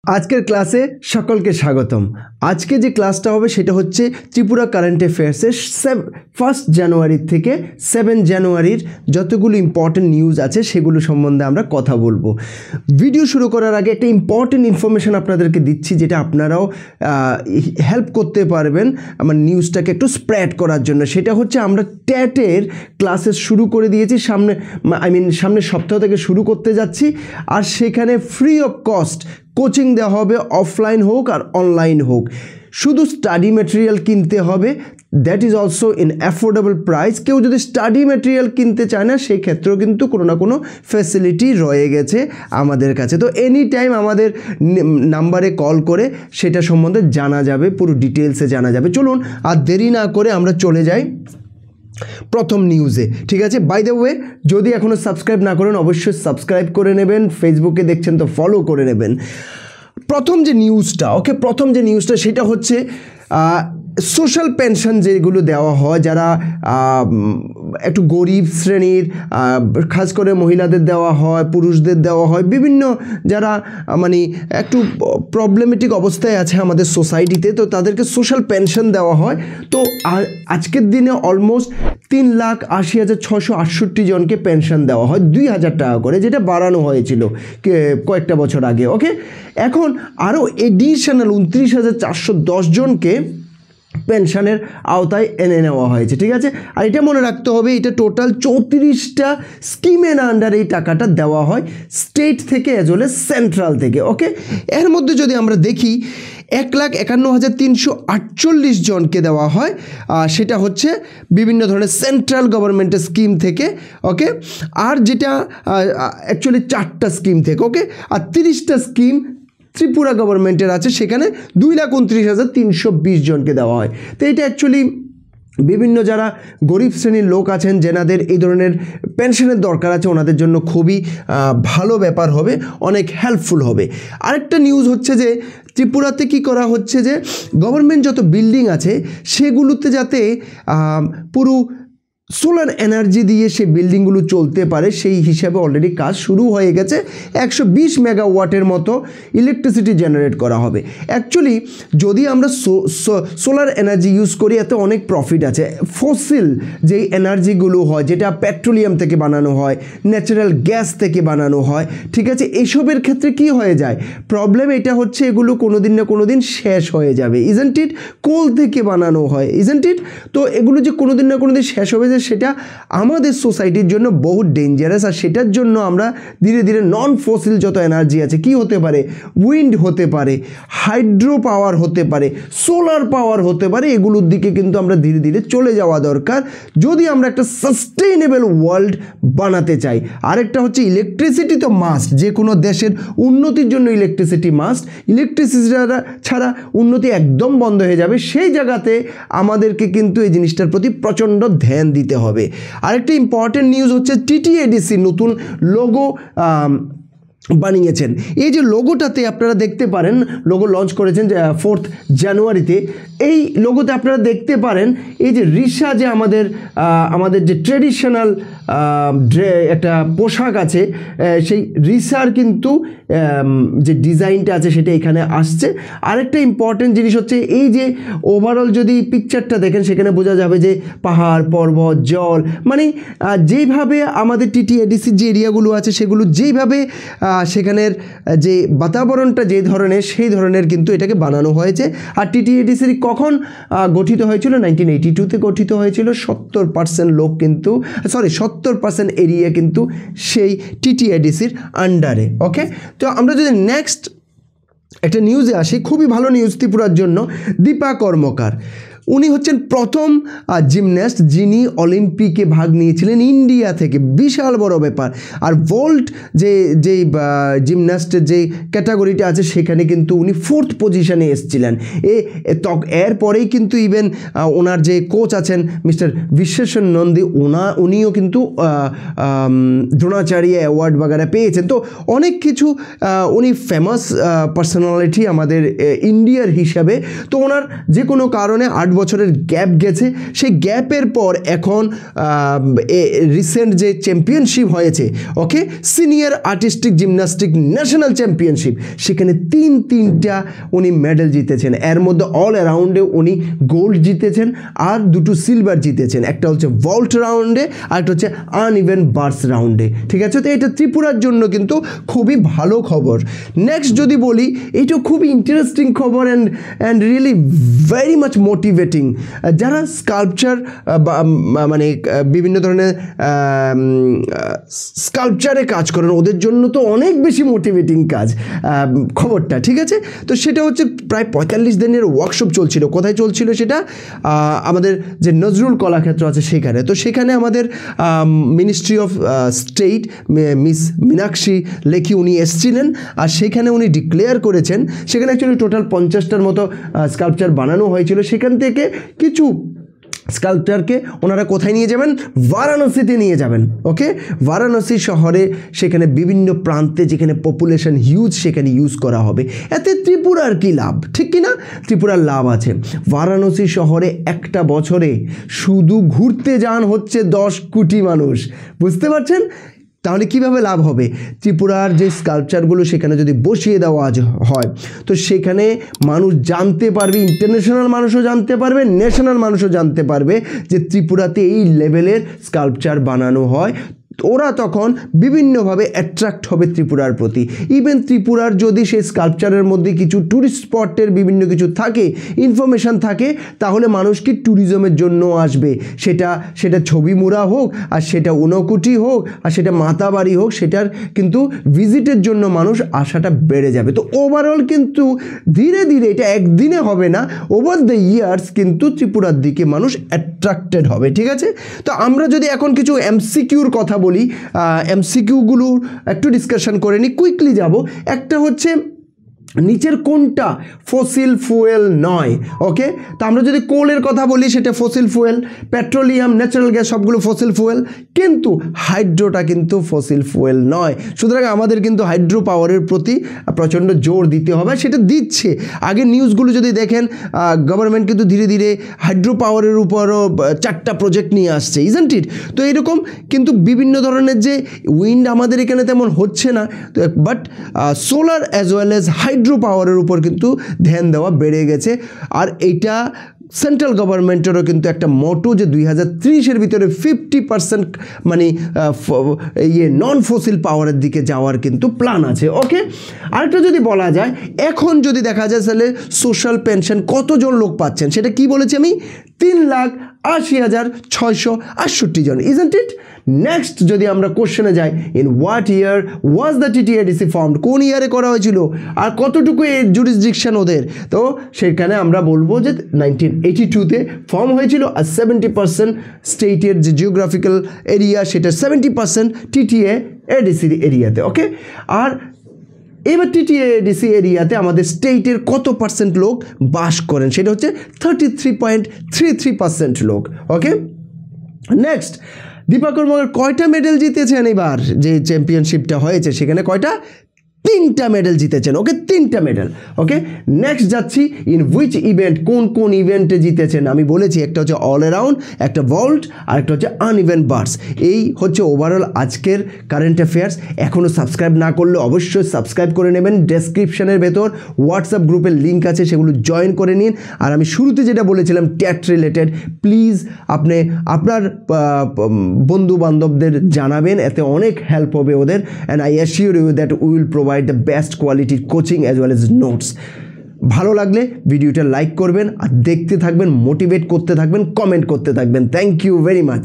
আজকের ক্লাসে সকলকে স্বাগতম। আজকে যে ক্লাসটা হবে সেটা হচ্ছে ত্রিপুরা কারেন্ট অ্যাফেয়ার্সের 1 জানুয়ারি থেকে 7 জানুয়ারির যতগুলো ইম্পর্টেন্ট নিউজ আছে সেগুলো সম্বন্ধে আমরা কথা বলবো। ভিডিও শুরু করার আগে একটা ইম্পর্টেন্ট ইনফরমেশন আপনাদেরকে দিচ্ছি, যেটা আপনারাও হেল্প করতে পারবেন আমার নিউজটাকে একটু স্প্রেড করার জন্য। সেটা হচ্ছে আমরা ট্যাটের ক্লাসেস শুরু করে দিয়েছি, সামনের সপ্তাহ থেকে শুরু করতে যাচ্ছি। আর সেখানে ফ্রি অফ কস্ট কোচিং দেওয়া হবে, অফলাইন হোক আর অনলাইন হোক। শুধু স্টাডি ম্যাটেরিয়াল কিনতে হবে, that is also in affordable price. কেউ যদি স্টাডি ম্যাটেরিয়াল কিনতে চায় না, সেই ক্ষেত্রেও কিন্তু কোনো না কোনো ফ্যাসিলিটি রয়ে গেছে আমাদের কাছে। তো এনি টাইম আমাদের নাম্বারে কল করে সেটা সম্বন্ধে জানা যাবে, পুরো ডিটেলসে জানা যাবে। চলুন আর দেরি না করে আমরা চলে যাই প্রথম নিউজে, ঠিক আছে? বাই দ্য ওয়ে, যদি এখনও সাবস্ক্রাইব না করেন অবশ্যই সাবস্ক্রাইব করে নেবেন, ফেসবুকে দেখছেন তো ফলো করে নেবেন। প্রথম যে নিউজটা সেটা হচ্ছে সোশ্যাল পেনশন যেগুলো দেওয়া হয়, যারা একটু গরিব শ্রেণীর, খাস করে মহিলাদের দেওয়া হয়, পুরুষদের দেওয়া হয়, বিভিন্ন যারা একটু প্রবলেমেটিক অবস্থায় আছে আমাদের সোসাইটিতে, তো তাদেরকে সোশ্যাল পেনশন দেওয়া হয়। তো আজকের দিনে অলমোস্ট 3,80,668 জনকে পেনশন দেওয়া হয় 2,000 টাকা করে, যেটা বাড়ানো হয়েছিল কয়েকটা বছর আগে। ওকে, এখন আরও এডিশনাল 29,410 জনকে পেনশনের আওতায় এনে নেওয়া হয়েছে, ঠিক আছে? আর এটা মনে রাখতে হবে, এটা টোটাল 34টা স্কিমের আন্ডার এই টাকাটা দেওয়া হয়, স্টেট থেকে অ্যাজ ওয়েল এজ সেন্ট্রাল থেকে। ওকে, এর মধ্যে যদি আমরা দেখি 1,51,348 জনকে দেওয়া হয়, সেটা হচ্ছে বিভিন্ন ধরনের সেন্ট্রাল গভর্নমেন্টের স্কিম থেকে। ওকে, আর যেটা অ্যাকচুয়ালি 4টা স্কিম থেকে। ওকে, আর 30টা স্কিম ত্রিপুরা গভর্নমেন্টের আছে, সেখানে 2,29,320 জনকে দেওয়া হয়। তো এটা অ্যাকচুয়ালি বিভিন্ন যারা গরিব শ্রেণীর লোক আছেন, যেনাদের এই ধরনের পেনশনের দরকার আছে, ওনাদের জন্য খুবই ভালো ব্যাপার হবে, অনেক হেল্পফুল হবে। আরেকটা নিউজ হচ্ছে যে ত্রিপুরাতে কি করা হচ্ছে যে গভর্নমেন্ট যত বিল্ডিং আছে সেগুলোতে যাতে পুরো সোলার এনার্জি দিয়ে সেই বিল্ডিংগুলো চলতে পারে, সেই হিসাবে অলরেডি কাজ শুরু হয়ে গেছে। 120 মেগাওয়াটের মতো ইলেকট্রিসিটি জেনারেট করা হবে। অ্যাকচুয়ালি যদি আমরা সোলার এনার্জি ইউজ করি, এতে অনেক প্রফিট আছে। ফসিল যেই এনার্জিগুলো হয়, যেটা পেট্রোলিয়াম থেকে বানানো হয়, ন্যাচারাল গ্যাস থেকে বানানো হয়, ঠিক আছে, এইসবের ক্ষেত্রে কি হয়ে যায়, প্রবলেম এটা হচ্ছে এগুলো কোনোদিন না কোনোদিন শেষ হয়ে যাবে। Isn't it? কোল থেকে বানানো হয়, ইজন্ট ইট? তো এগুলো যে কোনোদিন না কোনোদিন শেষ হবে, সেটা আমাদের সোসাইটির জন্য বহু ডেঞ্জারাস। আর সেটার জন্য আমরা ধীরে ধীরে নন ফসিল যত এনার্জি আছে, কি হতে পারে, উইন্ড হতে পারে, হাইড্রো পাওয়ার হতে পারে, সোলার পাওয়ার হতে পারে, এগুলোর দিকে কিন্তু আমরা ধীরে ধীরে চলে যাওয়া দরকার, যদি আমরা একটা সাস্টেইনেবল ওয়ার্ল্ড বানাতে চাই। আরেকটা হচ্ছে ইলেকট্রিসিটি তো মাস্ট, যে কোনো দেশের উন্নতির জন্য ইলেকট্রিসিটি মাস্ট। ইলেকট্রিসিটি ছাড়া উন্নতি একদম বন্ধ হয়ে যাবে। সেই জায়গাতে আমাদেরকে কিন্তু এই জিনিসটার প্রতি প্রচণ্ড ধ্যান দিতে হবে। আরেকটা ইম্পর্টেন্ট নিউজ হচ্ছে TTADC নতুন লোগো বানিয়েছেন। এই যে লোগোটাতে আপনারা দেখতে পারেন, লোগো লঞ্চ করেছেন 4 জানুয়ারিতে। এই লোগোতে আপনারা দেখতে পারেন এই যে রিসা, যে আমাদের যে ট্রেডিশনাল একটা পোশাক আছে, সেই রিসার কিন্তু যে ডিজাইনটা আছে সেটা এখানে আসছে। আরেকটা ইম্পর্টেন্ট জিনিস হচ্ছে এই যে ওভারঅল যদি পিকচারটা দেখেন, সেখানে বোঝা যাবে যে পাহাড়, পর্বত, জল, যেইভাবে আমাদের TTADC যে এরিয়াগুলো আছে সেগুলো যেইভাবে সেখানের যে বাতাবরণটা যে ধরনের, সেই ধরনের কিন্তু এটাকে বানানো হয়েছে। আর TTADC কখন গঠিত হয়েছিল? 1982-তে গঠিত হয়েছিল। 70% লোক কিন্তু 70% এরিয়া কিন্তু সেই TTADCর আন্ডারে। ওকে, তো আমরা যদি নেক্সট একটা নিউজে আসি, খুবই ভালো নিউজ ত্রিপুরার জন্য। দীপা কর্মকার, উনি হচ্ছেন প্রথম জিমন্যাস্ট যিনি অলিম্পিকে ভাগ নিয়েছিলেন ইন্ডিয়া থেকে, বিশাল বড় ব্যাপার। আর ভোল্ট যেই জিমন্যাস্টের যে ক্যাটাগরিটা আছে, সেখানে কিন্তু উনি 4th পজিশনে এসেছিলেন। এরপরেই কিন্তু ইভেন ওনার যে কোচ আছেন মিস্টার বিশ্বেশ্বর নন্দী, উনিও কিন্তু দ্রোণাচার্য অ্যাওয়ার্ড বাগারা পেয়েছেন। তো অনেক কিছু, উনি ফেমাস পার্সোনালিটি আমাদের ইন্ডিয়ার হিসাবে। তো ওনার যে কোনো কারণে 8 বছরের গ্যাপ গেছে, সেই গ্যাপের পর এখন রিসেন্ট যে চ্যাম্পিয়নশিপ হয়েছে, okay, senior artistic gymnastic national championship, সেখানে তিনটা উনি মেডেল জিতেছেন। এর মধ্যে অল অ্যারাউন্ডে উনি গোল্ড জিতেছেন আর 2টো সিলভার জিতেছেন। একটা হচ্ছে ভল্ট রাউন্ডে আর একটা হচ্ছে আনইভেন বার্স রাউন্ডে, ঠিক আছে। তো এটা ত্রিপুরার জন্য কিন্তু খুবই ভালো খবর। নেক্সট যদি বলি, এটা খুবই ইন্টারেস্টিং খবর and really very much motivating. যারা স্কাল্পচার মানে বিভিন্ন ধরনের স্কাল্পচারে কাজ করেন, ওদের জন্য তো অনেক বেশি মোটিভেটিং কাজ খবরটা, ঠিক আছে। তো সেটা হচ্ছে প্রায় 45 দিনের ওয়ার্কশপ চলছিল। কোথায় চলছিল সেটা? আমাদের যে নজরুল কলাক্ষেত্র আছে সেখানে। তো সেখানে আমাদের ministry of state miss Meenakshi লেখি উনি এসেছিলেন, আর সেখানে উনি ডিক্লেয়ার করেছেন, সেখানে অ্যাকচুয়ালি টোটাল 50টার মতো স্কাল্পচার বানানো হয়েছিল। সেখান থেকে কিছু স্কাল্পচারকে ওনারা কোথায় নিয়ে যাবেন? বারাণসীতে নিয়ে যাবেন, ওকে। বারাণসী শহরে সেখানে বিভিন্ন প্রান্তে যেখানে পপুলেশন হিউজ সেখানে ইউজ করা হবে। এতে ত্রিপুরার কি লাভ, ঠিক কি না? ত্রিপুরার লাভ আছে। বারাণসী শহরে একটা বছরে শুধু ঘুরতে যান হচ্ছে 10 কোটি মানুষ, বুঝতে পারছেন? তাহলে কিভাবে লাভ হবে? ত্রিপুরার যে স্কাল্পচারগুলো সেখানে যদি বসিয়ে দেওয়া হয়, তো সেখানে মানুষ জানতে পারবে, ইন্টারন্যাশনাল মানুষও জানতে পারবে, ন্যাশনাল মানুষও জানতে পারবে যে ত্রিপুরাতে এই লেভেলের স্কাল্পচার বানানো হয়। ওরা তখন বিভিন্নভাবে অ্যাট্রাক্ট হবে ত্রিপুরার প্রতি। ইভেন ত্রিপুরার যদি সেই স্কাল্পচারের মধ্যে কিছু ট্যুরিস্ট স্পটের বিভিন্ন কিছু থাকে, ইনফরমেশান থাকে, তাহলে মানুষ কি ট্যুরিজমের জন্য আসবে। সেটা ছবি মুড়া হোক, আর সেটা ঊনকোটি হোক, আর সেটা মাতাবাড়ি হোক, সেটার কিন্তু ভিজিটের জন্য মানুষ আসাটা বেড়ে যাবে। তো ওভারঅল কিন্তু ধীরে ধীরে, এটা একদিনে হবে না, ওভার দ্য ইয়ার্স কিন্তু ত্রিপুরার দিকে মানুষ অ্যাট্রাক্টেড হবে, ঠিক আছে। তো আমরা যদি এখন কিছু এমসিকিউর কথা বলি, এমসিকিউগুলো একটু ডিসকাশন করে নিই, কুইকলি যাব। একটা হচ্ছে নিচের কোনটা ফসিল ফুয়েল নয়, ওকে। তো আমরা যদি কোলের কথা বলি সেটা fossil fuel, petroleum, natural gas সবগুলো ফসিল ফুয়েল, কিন্তু হাইড্রোটা কিন্তু ফসিল ফুয়েল নয়। সুতরাং আমাদের কিন্তু হাইড্রো পাওয়ারের প্রতি প্রচণ্ড জোর দিতে হবে, সেটা দিচ্ছে। আগে নিউজগুলো যদি দেখেন, গভর্নমেন্ট কিন্তু ধীরে ধীরে হাইড্রো পাওয়ারের উপরও 4টা প্রজেক্ট নিয়ে আসছে, ইজন্ট ইট? তো এরকম কিন্তু বিভিন্ন ধরনের যে উইন্ড আমাদের এখানে তেমন হচ্ছে না, but solar as well as hydro পাওয়ারের উপর কিন্তু ধ্যান দেওয়া বেড়ে গেছে। আর এইটা সেন্ট্রাল গভর্নমেন্টেরও কিন্তু একটা মোটো যে 2030-এর ভিতরে 50% মানে নন ফসিল পাওয়ারের দিকে যাওয়ার কিন্তু প্ল্যান আছে, ওকে। আরেকটা যদি বলা যায়, এখন যদি দেখা যায় তাহলে সোশ্যাল পেনশন কতজন লোক পাচ্ছেন, সেটা কি বলেছি আমি? 3,80,668 জন, ইজন্ট ইট? নেক্সট যদি আমরা কোশ্চেনে যাই, in what year was the TTADC formed, কোন ইয়ারে করা হয়েছিল আর কতটুকু এর জুরিসডিকশন ওদের? তো সেখানে আমরা বলবো যে 1982-তে ফর্ম হয়েছিল, আর 70% স্টেটের যে জিওগ্রাফিক্যাল এরিয়া সেটা 70% TTADC এরিয়াতে, ওকে। আর এবার TTADC এরিয়াতে আমাদের স্টেটের কত পার্সেন্ট লোক বাস করেন, সেটা হচ্ছে 33.33% লোক, ওকে। নেক্সট, দীপাকর মল্লিক কয়টা মেডেল জিতেছেন এবার যে চ্যাম্পিয়নশিপটা হয়েছে সেখানে? কয়টা? 3টা মেডেল জিতেছেন, ওকে, 3টা মেডেল, ওকে। নেক্সট যাচ্ছি, ইন হুইচ ইভেন্ট, কোন ইভেন্টে জিতেছেন? আমি বলেছি একটা হচ্ছে অল অ্যারাউন্ড, একটা ভল্ট, আর একটা হচ্ছে আনইভেন বার্স। এই হচ্ছে ওভারঅল আজকের কারেন্ট অ্যাফেয়ার্স। এখনও সাবস্ক্রাইব না করলে অবশ্যই সাবস্ক্রাইব করে নেবেন। ডেসক্রিপশনের ভেতর হোয়াটসঅ্যাপ গ্রুপের লিঙ্ক আছে, সেগুলো জয়েন করে নিন। আর আমি শুরুতে যেটা বলেছিলাম ট্যাট রিলেটেড, প্লিজ আপনি আপনার বন্ধু বান্ধবদের জানাবেন, এতে অনেক হেল্প হবে ওদের। And I assure you that we will provide the best quality coaching as well as notes. ভালো লাগলে ভিডিওটা লাইক করবেন, আর দেখতে থাকবেন, মোটিভেট করতে থাকবেন, কমেন্ট করতে থাকবেন। Thank you very much.